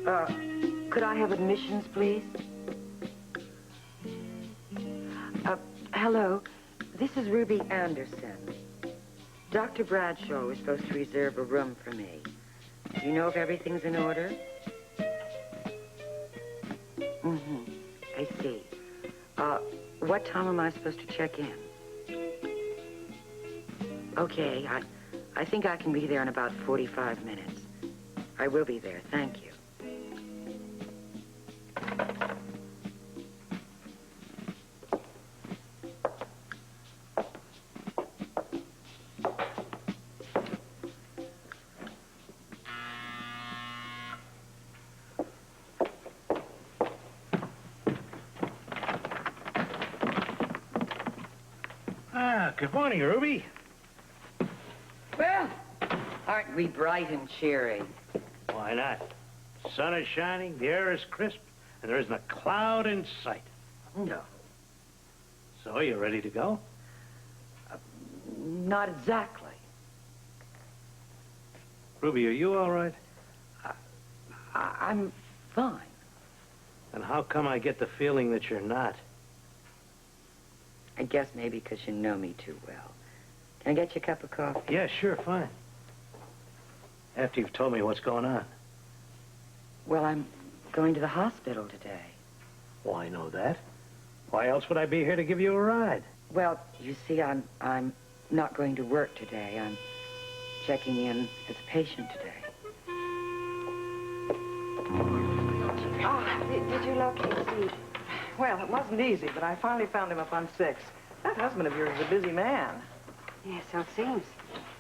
Could I have admissions, please? Hello. This is Ruby Anderson. Dr. Bradshaw was supposed to reserve a room for me. Do you know if everything's in order? I see. What time am I supposed to check in? Okay, I think I can be there in about 45 minutes. I will be there, thank you. Good morning, Ruby. Well, aren't we bright and cheery? Why not? The sun is shining, the air is crisp, and there isn't a cloud in sight. No. So, you ready to go? Not exactly. Ruby, are you all right? I'm fine. And how come I get the feeling that you're not? I guess maybe because you know me too well. Can I get you a cup of coffee? Yeah, sure, fine. After you've told me what's going on. Well, I'm going to the hospital today. Well, I know that. Why else would I be here to give you a ride? Well, you see, I'm not going to work today. I'm checking in as a patient today. Did you locate Steve? Well, it wasn't easy, but I finally found him up on 6. That husband of yours is a busy man. Yes, so it seems.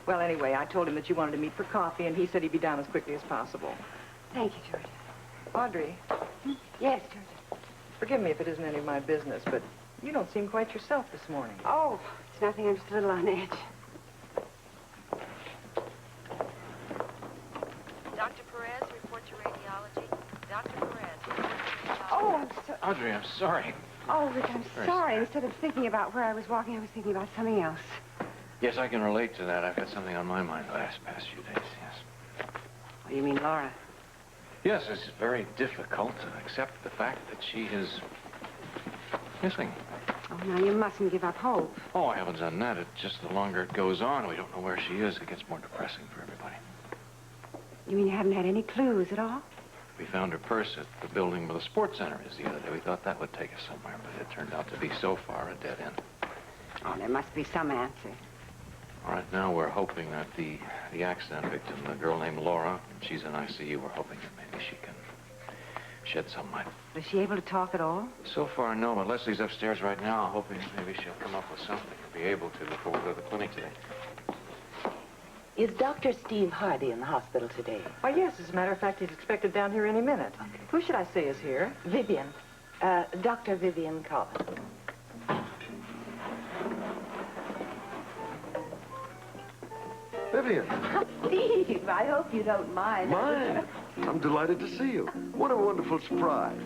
Well, anyway, I told him that you wanted to meet for coffee, and he said he'd be down as quickly as possible. Thank you, Georgia. Audrey, Yes, Georgia. forgive me if it isn't any of my business, but you don't seem quite yourself this morning. Oh, it's nothing. I'm just a little on edge. Dr. Perez, report to radiology. Dr. Perez, report to radiology. Oh, I'm so... Audrey, I'm sorry. Oh, Rick, I'm Very sorry. sorry. Instead of thinking about where I was walking, I was thinking about something else. Yes, I can relate to that. I've had something on my mind the past few days, yes. Oh, you mean Laura? Yes, it's very difficult to accept the fact that she is missing. Oh, now, you mustn't give up hope. Oh, I haven't done that. It's just the longer it goes on, we don't know where she is. It gets more depressing for everybody. You mean you haven't had any clues at all? We found her purse at the building where the sports center is the other day. We thought that would take us somewhere, but it turned out to be so far a dead end. Oh, there must be some answer. All right, now we're hoping that the accident victim, the girl named Laura, she's in ICU. We're hoping that maybe she can shed some light. Was she able to talk at all? So far, no, but Leslie's upstairs right now, hoping maybe she'll come up with something or be able to before we go to the clinic today. Is Dr. Steve Hardy in the hospital today? Why, yes, as a matter of fact, he's expected down here any minute. Okay. Who should I say is here? Vivian. Dr. Vivian Collins. Vivian. Steve, I hope you don't mind. Mine. I'm delighted to see you. What a wonderful surprise.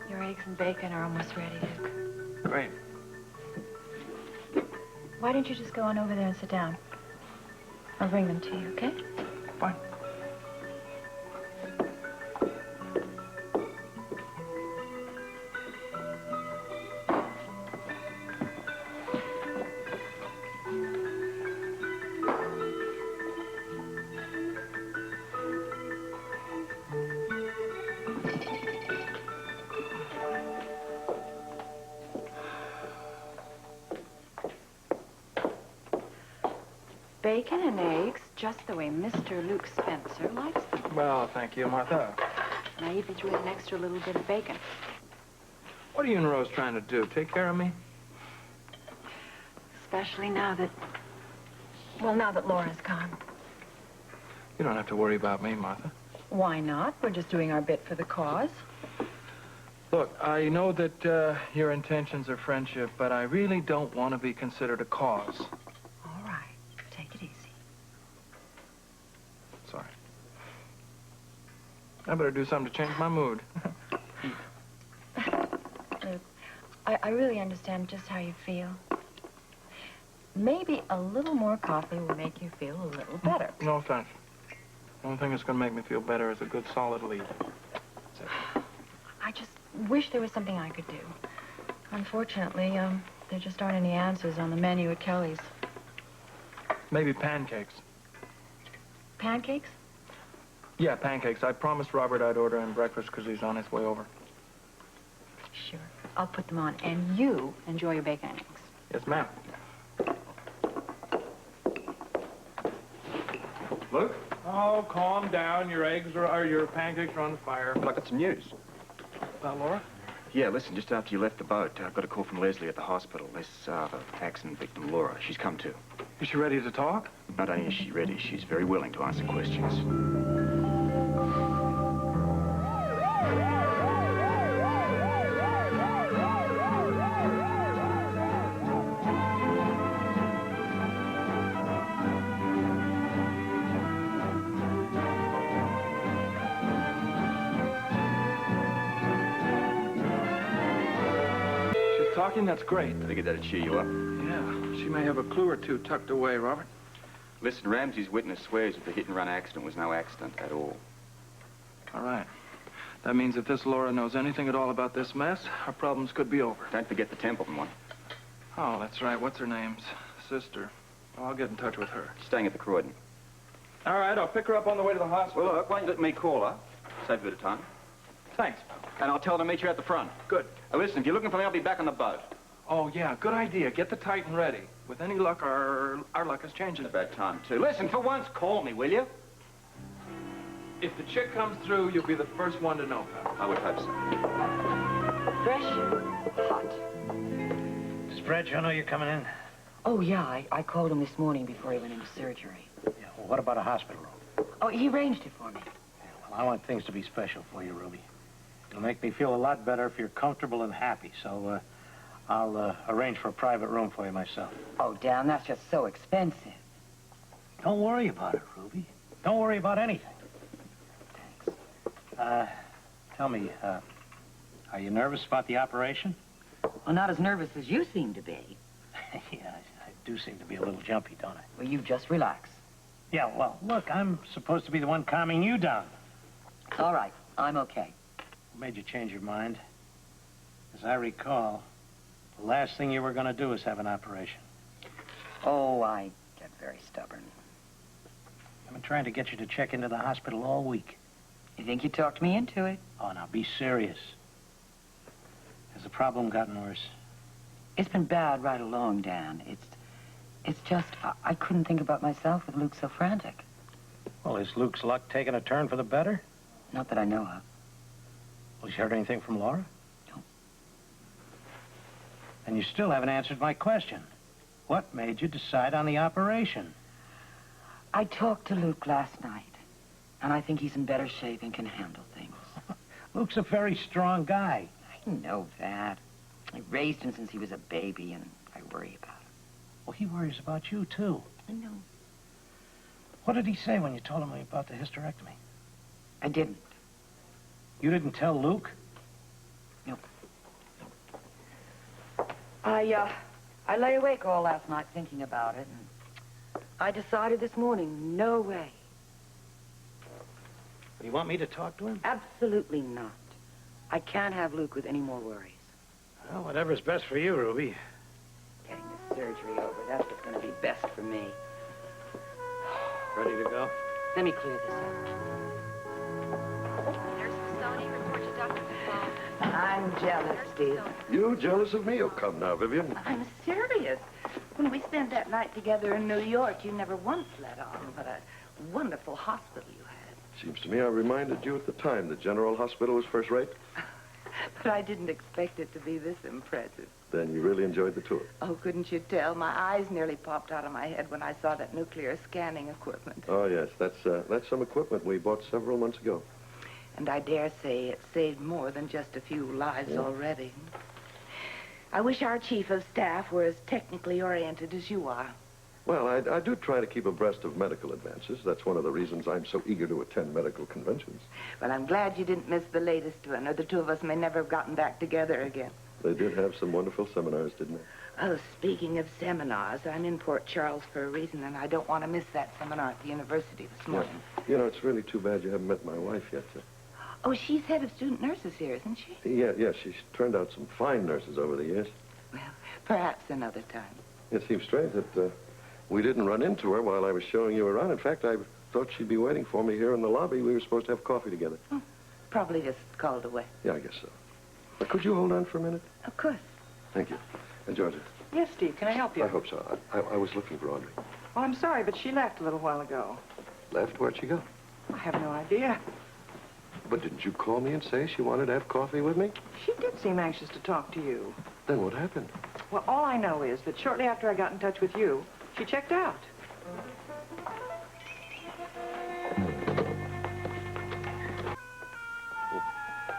Your eggs and bacon are almost ready, Duke. Great. Why don't you just go on over there and sit down? I'll bring them to you, okay? Fine. Bacon and eggs, just the way Mr. Luke Spencer likes them. Well, thank you, Martha. And I even threw in an extra little bit of bacon. What are you and Rose trying to do? Take care of me? Especially now that... Well, now that Laura's gone. You don't have to worry about me, Martha. Why not? We're just doing our bit for the cause. Look, I know that your intentions are friendship, but I really don't want to be considered a cause. All right. Take it easy. Sorry. I better do something to change my mood. Luke, I really understand just how you feel. Maybe a little more coffee will make you feel a little better. No offense. The only thing that's going to make me feel better is a good solid lead. That's it. I just wish there was something I could do. Unfortunately, there just aren't any answers on the menu at Kelly's. Maybe pancakes. Pancakes? Yeah, pancakes. I promised Robert I'd order him breakfast because he's on his way over. Sure. I'll put them on. And you enjoy your bacon and eggs. Yes, ma'am. Luke? Oh, calm down. Your your pancakes are on the fire. Well, I got some news. About Laura? Yeah, listen, just after you left the boat, I got a call from Leslie at the hospital. This, the accident victim, Laura. She's come too. Is she ready to talk? Not only is she ready, she's very willing to answer questions. Talking, that's great. I figured that'd cheer you up. Yeah, she may have a clue or two tucked away, Robert. Listen, Ramsey's witness swears that the hit-and-run accident was no accident at all. All right. That means if this Laura knows anything at all about this mess, our problems could be over. Don't forget the Templeton one. Oh, that's right. What's her name's sister? Oh, I'll get in touch with her. She's staying at the Croydon. All right, I'll pick her up on the way to the hospital. Well, look, why don't you let me call her? Save a bit of time. Thanks. And I'll tell her to meet you at the front. Good. Now, listen, if you're looking for me, I'll be back on the boat. Oh, yeah, good idea. Get the Titan ready. With any luck, our luck is changing. About time, too. Listen, for once, call me, will you? If the chick comes through, you'll be the first one to know, pal. I would hope so. Fresh, hot. Does Brad Joe know you're coming in? Oh, yeah, I called him this morning before he went into surgery. Yeah, well, what about a hospital room? Oh, he arranged it for me. Yeah, well, I want things to be special for you, Ruby. It'll make me feel a lot better if you're comfortable and happy, so I'll arrange for a private room for you myself. Oh, Dan, that's just so expensive. Don't worry about it, Ruby. Don't worry about anything. Thanks. Tell me, are you nervous about the operation? Well, not as nervous as you seem to be. Yeah, I do seem to be a little jumpy, don't I? Well, you just relax. Yeah, well, look, I'm supposed to be the one calming you down. It's all right. I'm okay. What made you change your mind? As I recall, the last thing you were going to do is have an operation. Oh, I get very stubborn. I've been trying to get you to check into the hospital all week. You think you talked me into it? Oh, now, be serious. Has the problem gotten worse? It's been bad right along, Dan. It's just, I couldn't think about myself with Luke so frantic. Well, is Luke's luck taking a turn for the better? Not that I know of. Well, you heard anything from Laura? No. And you still haven't answered my question. What made you decide on the operation? I talked to Luke last night, and I think he's in better shape and can handle things. Luke's a very strong guy. I know that. I raised him since he was a baby, and I worry about him. Well, he worries about you, too. I know. What did he say when you told him about the hysterectomy? I didn't. You didn't tell Luke? No. I lay awake all last night thinking about it, and I decided this morning, no way. Do you want me to talk to him? Absolutely not. I can't have Luke with any more worries. Well, whatever's best for you, Ruby. Getting this surgery over, that's what's going to be best for me. Ready to go? Let me clear this up. Nurse Masoni, report to Dr. Paul. I'm jealous, Steve. You jealous of me? Oh, come now, Vivian. I'm serious. When we spent that night together in New York, you never once let on what a wonderful hospital you had. Seems to me I reminded you at the time the General Hospital was first rate. But I didn't expect it to be this impressive. Then you really enjoyed the tour? Oh, couldn't you tell? My eyes nearly popped out of my head when I saw that nuclear scanning equipment. Oh, yes. That's some equipment we bought several months ago. And I dare say it saved more than just a few lives already. I wish our chief of staff were as technically oriented as you are. Well, I do try to keep abreast of medical advances. That's one of the reasons I'm so eager to attend medical conventions. Well, I'm glad you didn't miss the latest one, or the two of us may never have gotten back together again. They did have some wonderful seminars, didn't they? Oh, speaking of seminars, I'm in Port Charles for a reason, and I don't want to miss that seminar at the university this morning. Yeah. You know, it's really too bad you haven't met my wife yet. Oh, she's head of student nurses here, isn't she? Yeah, she's turned out some fine nurses over the years. Well, perhaps another time. It seems strange that we didn't run into her while I was showing you around. In fact, I thought she'd be waiting for me here in the lobby. We were supposed to have coffee together. Oh, probably just called away. Yeah, I guess so. Could you hold on for a minute? Of course. Thank you. Georgia. Yes, Steve, can I help you? I hope so. I was looking for Audrey. Well, I'm sorry, but she left a little while ago. Left? Where'd she go? I have no idea. But didn't you call me and say she wanted to have coffee with me? She did seem anxious to talk to you. Then what happened? Well, all I know is that shortly after I got in touch with you, she checked out.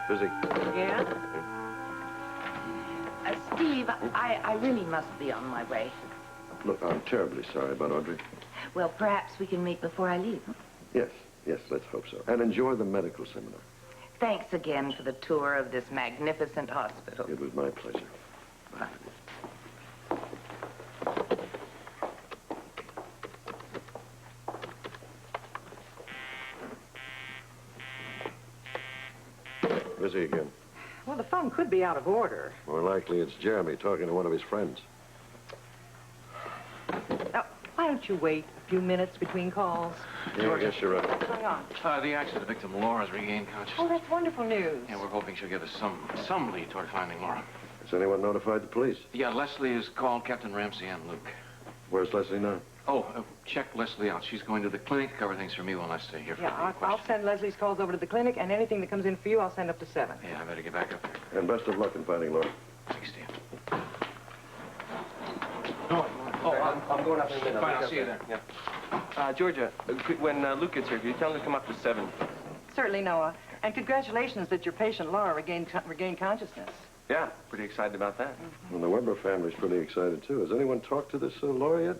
Busy. Yeah? Steve, I really must be on my way. Look, I'm terribly sorry about Audrey. Well, perhaps we can meet before I leave. Yes, let's hope so. And enjoy the medical seminar. Thanks again for the tour of this magnificent hospital. It was my pleasure. Bye. Busy again. Well, the phone could be out of order. More likely it's Jeremy talking to one of his friends. Now, why don't you wait a few minutes between calls? Yeah, I guess you're right. What's going on? The accident victim, Laura's regained consciousness. Oh, that's wonderful news. Yeah, we're hoping she'll give us some lead toward finding Laura. Has anyone notified the police? Yeah, Leslie has called Captain Ramsey and Luke. Where's Leslie now? Oh, check Leslie out. She's going to the clinic. Cover things for me while I stay here for Yeah, any I'll questions. send Leslie's calls over to the clinic, and anything that comes in for you, I'll send up to 7. Yeah, I better get back up there. And best of luck in finding Laura. Thanks, Steve. I'm going up in a minute. Fine, I'll see you there. Yeah. Georgia, when Luke gets here, can you tell him to come up to 7? Certainly, Noah. And congratulations that your patient, Laura, regained consciousness. Yeah, pretty excited about that. And the Weber family's pretty excited, too. Has anyone talked to this Laura yet?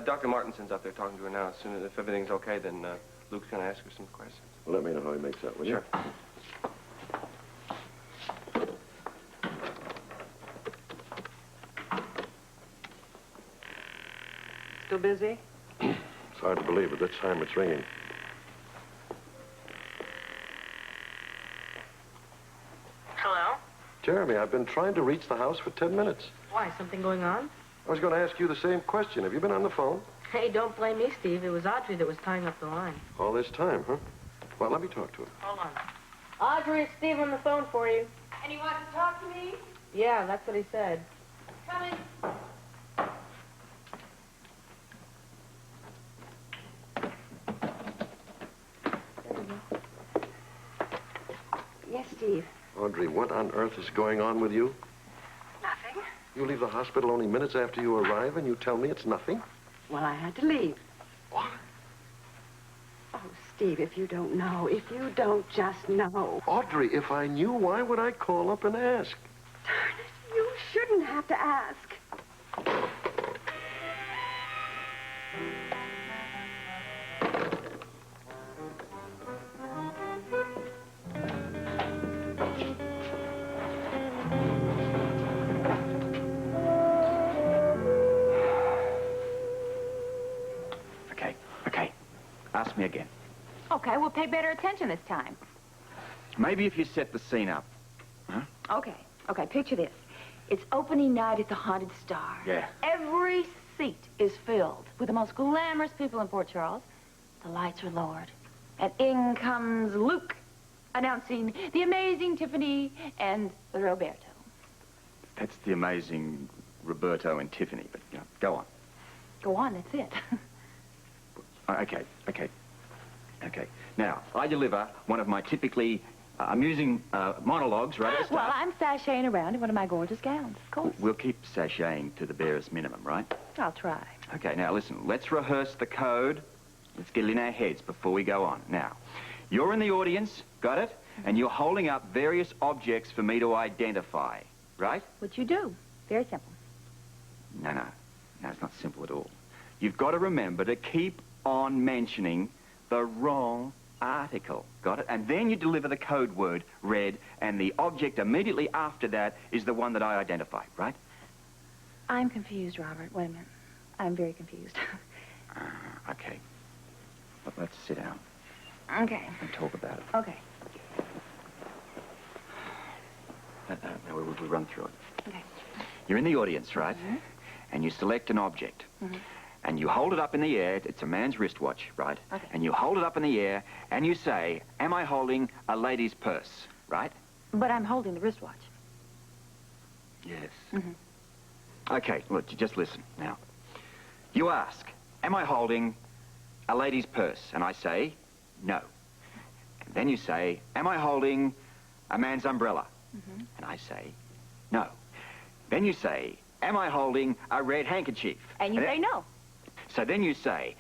Dr. Martinson's up there talking to her now. As soon as, if everything's okay, then Luke's going to ask her some questions. Well, let me know how he makes out, will you? Sure. Still busy? It's hard to believe at this time it's ringing. Hello? Jeremy, I've been trying to reach the house for 10 minutes. Why, something going on? I was going to ask you the same question. Have you been on the phone? Hey, don't blame me, Steve. It was Audrey that was tying up the line. All this time, huh? Well, let me talk to her. Hold on. Audrey, it's Steve on the phone for you. And he wants to talk to me? Yeah, that's what he said. Coming. Yes, Steve. Audrey, what on earth is going on with you? Nothing. You leave the hospital only minutes after you arrive, and you tell me it's nothing? Well, I had to leave. What? Oh, Steve, if you don't know, if you don't just know. Audrey, if I knew, why would I call up and ask? Darn it, you shouldn't have to ask. Okay. Ask me again. Okay, we'll pay better attention this time. Maybe if you set the scene up. Huh? Okay, picture this. It's opening night at the Haunted Star. Yeah. Every seat is filled with the most glamorous people in Port Charles. The lights are lowered. And in comes Luke, announcing the amazing Tiffany and Roberto. That's the amazing Roberto and Tiffany, but go on. Go on, that's it. Okay. Now, I deliver one of my typically I'm using monologues right at the Well, start. I'm sashaying around in one of my gorgeous gowns, of course. We'll keep sashaying to the barest minimum, right? I'll try. Okay, now listen, let's rehearse the code. Let's get it in our heads before we go on. Now, you're in the audience, got it? And you're holding up various objects for me to identify, right? What you do. Very simple. No, it's not simple at all. You've got to remember to keep on mentioning the wrong article, got it? And then you deliver the code word, red, and the object immediately after that is the one that I identify, right? I'm confused, Robert. Wait a minute. I'm very confused. Okay. But let's sit down Okay. and talk about it. Okay. Now we'll run through it. Okay. You're in the audience, right? Mm-hmm. And you select an object. Mm-hmm. And you hold it up in the air. It's a man's wristwatch, right? Okay. And you hold it up in the air and you say, am I holding a lady's purse, right? But I'm holding the wristwatch. Yes. Mm-hmm. Okay, look, you just listen now. You ask, am I holding a lady's purse? And I say, no. And then you say, am I holding a man's umbrella? Mm-hmm. And I say, no. Then you say, am I holding a red handkerchief? And you say no. So then you say,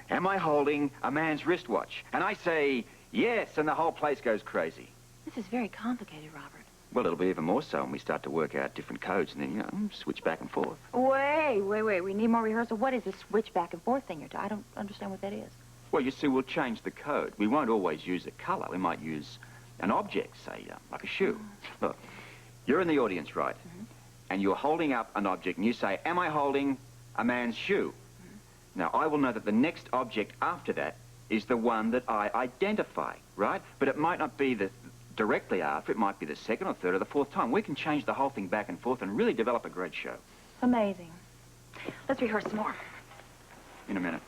am I holding a man's wristwatch? And I say, yes, and the whole place goes crazy. This is very complicated, Robert. Well, it'll be even more so when we start to work out different codes and then, you know, switch back and forth. Wait. We need more rehearsal. What is this switch back and forth thing you're doing? I don't understand what that is. Well, you see, we'll change the code. We won't always use a color. We might use an object, say, like a shoe. Look, you're in the audience, right? Mm-hmm. And you're holding up an object and you say, am I holding a man's shoe? Mm-hmm. Now, I will know that the next object after that is the one that I identify, right? But it might not be the directly after. It might be the second or third or the fourth time. We can change the whole thing back and forth and really develop a great show. Amazing. Let's rehearse some more. In a minute.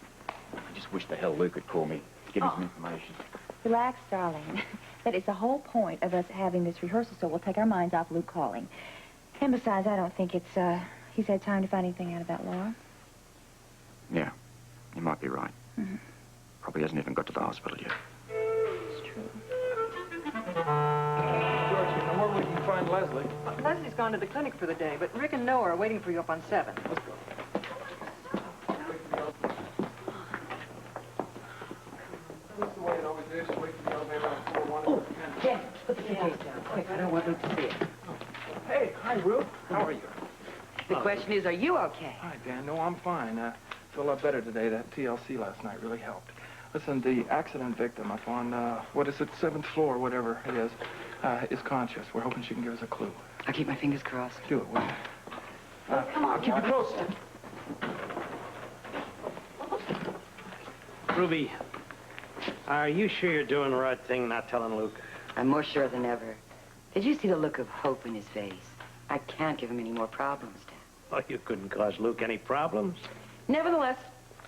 I just wish the hell Luke could call me, give me some information. Relax, darling. That is the whole point of us having this rehearsal, so we'll take our minds off Luke calling. And besides, I don't think he's had time to find anything out about Laura. Yeah, you might be right. Mm-hmm. Probably hasn't even got to the hospital yet. It's true. Georgie, now where would you find Leslie? Leslie's gone to the clinic for the day, but Rick and Noah are waiting for you up on 7. Let's go. That's the way it always is. Wait for the elevator on floor 1. Oh, Jen, put the suitcase down. Quick, I don't want Luke to see it. Hey, hi, Ruth. How are you? The question is, are you okay? Hi, Dan. No, I'm fine. Feel a lot better today. That TLC last night really helped. Listen, the accident victim up on, what is it, 7th floor, whatever it is conscious. We're hoping she can give us a clue. I'll keep my fingers crossed. Do it, will you? Come on. I'll keep you posted. Ruby, are you sure you're doing the right thing not telling Luke? I'm more sure than ever. Did you see the look of hope in his face? I can't give him any more problems, Dan. Oh, you couldn't cause Luke any problems. Nevertheless,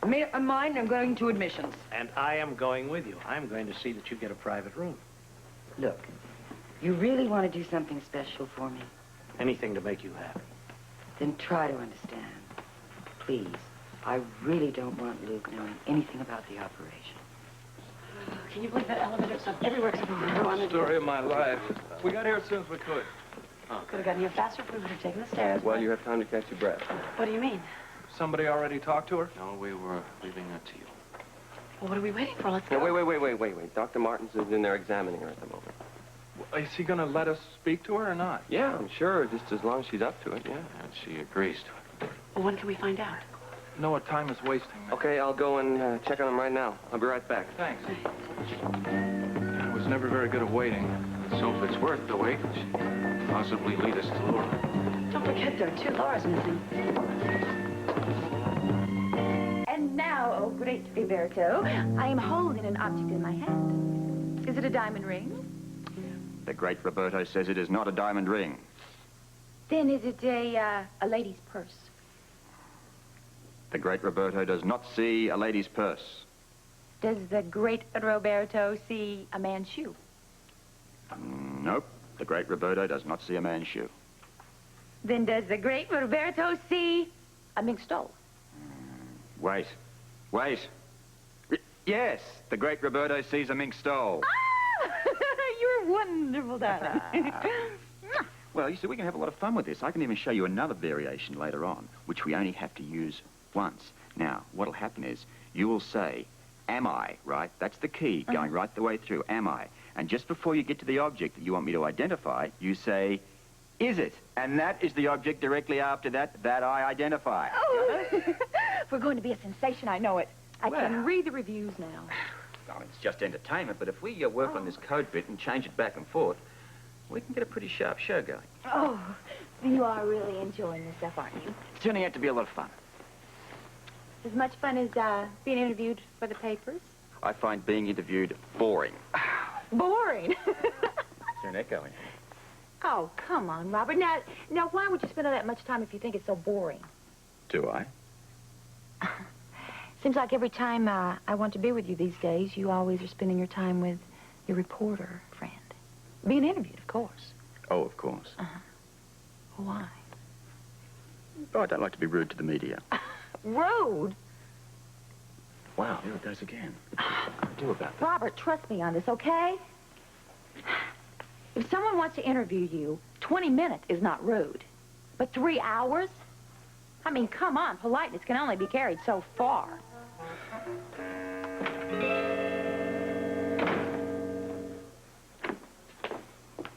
I made up my mind. I'm going to admissions. And I am going with you. I'm going to see that you get a private room. Look, you really want to do something special for me? Anything to make you happy. Then try to understand. Please. I really don't want Luke knowing anything about the operation. Can you believe that elevator's up everywhere except for where I wanted to go? Story of my life. We got here as soon as we could. Could have gotten here faster if we would have taken the stairs. Well, you have time to catch your breath. What do you mean? Somebody already talked to her? No, we were leaving that to you. Well, what are we waiting for? Let's go. Now, wait. Dr. Martins is in there examining her at the moment. Is he going to let us speak to her or not? Yeah, I'm sure, just as long as she's up to it, yeah. And she agrees to it. Well, when can we find out? No, time is wasting. Okay, I'll go and check on him right now. I'll be right back. Thanks. I was never very good at waiting. So if it's worth the wait, possibly lead us to Laura. Don't forget there are 2 Laura's missing. And now, oh great Roberto, I am holding an object in my hand. Is it a diamond ring? The great Roberto says it is not a diamond ring. Then is it a lady's purse? The great Roberto does not see a lady's purse. Does the great Roberto see a man's shoe? Nope. The great Roberto does not see a man's shoe. Then does the great Roberto see a mink stole? Wait. Yes, the great Roberto sees a mink stole. Ah! You're wonderful, darling. Well, you see, we can have a lot of fun with this. I can even show you another variation later on, which we only have to use once. Now, what'll happen is you will say, am I, right? That's the key, going right the way through, am I? And just before you get to the object that you want me to identify, you say, is it? And that is the object directly after that I identify. Oh, we're going to be a sensation, I know it. I can read the reviews now. Well, it's just entertainment, but if we work on this code bit and change it back and forth, we can get a pretty sharp show going. Oh, you are really enjoying this stuff, aren't you? It's turning out to be a lot of fun. As much fun as being interviewed for the papers? I find being interviewed boring. Boring? Is there an echo in here? Oh, come on, Robert. Now, why would you spend all that much time if you think it's so boring? Do I? Seems like every time I want to be with you these days, you always are spending your time with your reporter friend. Being interviewed, of course. Oh, of course. Why? Oh, I don't like to be rude to the media. Rude? Wow, here it goes again. What do I do about that? Robert, trust me on this, okay? If someone wants to interview you, 20 minutes is not rude. But 3 hours? I mean, come on, politeness can only be carried so far.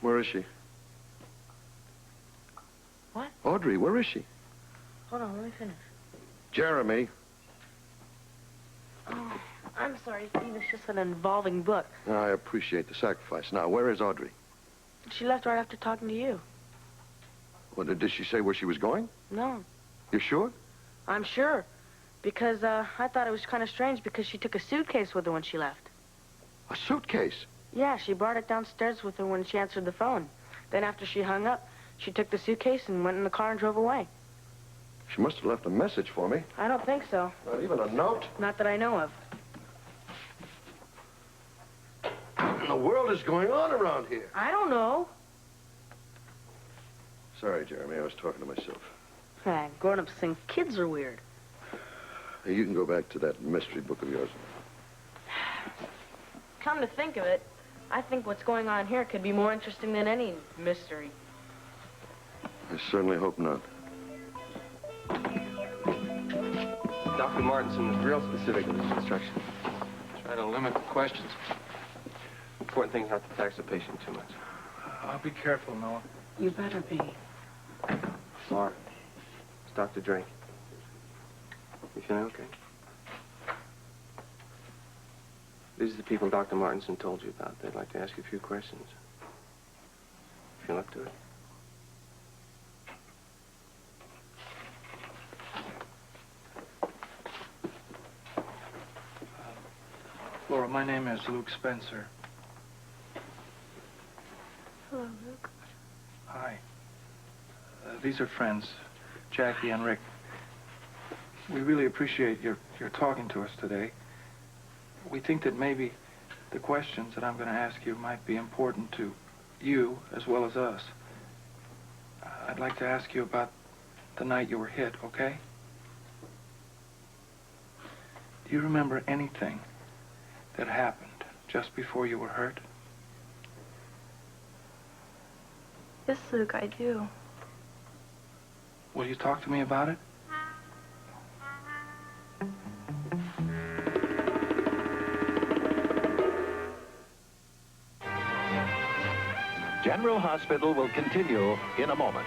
Where is she? What? Audrey, where is she? Hold on, let me finish. Jeremy. Oh, I'm sorry, Steve. It's just an involving book. I appreciate the sacrifice. Now, where is Audrey? She left right after talking to you. What, did she say where she was going? No. You sure? I'm sure. Because I thought it was kind of strange because she took a suitcase with her when she left. A suitcase? Yeah, she brought it downstairs with her when she answered the phone. Then after she hung up, she took the suitcase and went in the car and drove away. She must have left a message for me. I don't think so. Not even a note? Not that I know of. What in the world is going on around here? I don't know. Sorry, Jeremy, I was talking to myself. Grown-ups think kids are weird. Hey, you can go back to that mystery book of yours. Come to think of it, I think what's going on here could be more interesting than any mystery. I certainly hope not. Dr. Martinson was real specific in his instructions. Try to limit the questions. Important thing not to tax the patient too much. I'll be careful, Noah. You better be. Laura, it's Dr. Drake. You feeling okay? These are the people Dr. Martinson told you about. They'd like to ask you a few questions. Feel up to it? Laura, my name is Luke Spencer. Hello, Luke. Hi. These are friends, Jackie and Rick. We really appreciate your talking to us today. We think that maybe the questions that I'm going to ask you might be important to you as well as us. I'd like to ask you about the night you were hit, okay? Do you remember anything that happened just before you were hurt? Yes, Luke, I do. Will you talk to me about it? General Hospital will continue in a moment.